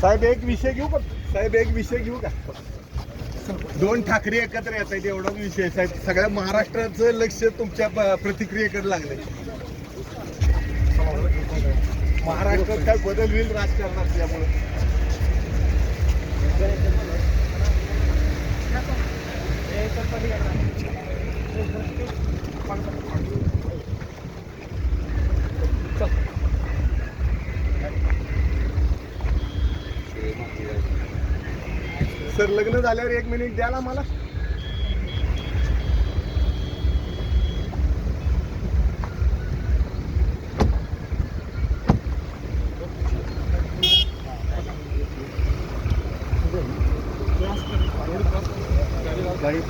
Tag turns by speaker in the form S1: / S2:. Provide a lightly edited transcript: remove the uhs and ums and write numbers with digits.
S1: साहेब एक विषय घेऊ का? साहेब एक विषय घेऊ का? दोन ठाकरे एकत्र येत आहेत एवढा विषय साहेब. सगळ्या महाराष्ट्राचं लक्ष तुमच्या प्रतिक्रियेकडे लागले. महाराष्ट्रात काय बदल होईल राजकारणात यामुळे? सर लग्न झाल्यावर 1 मिनिट द्याल आम्हाला. गाडी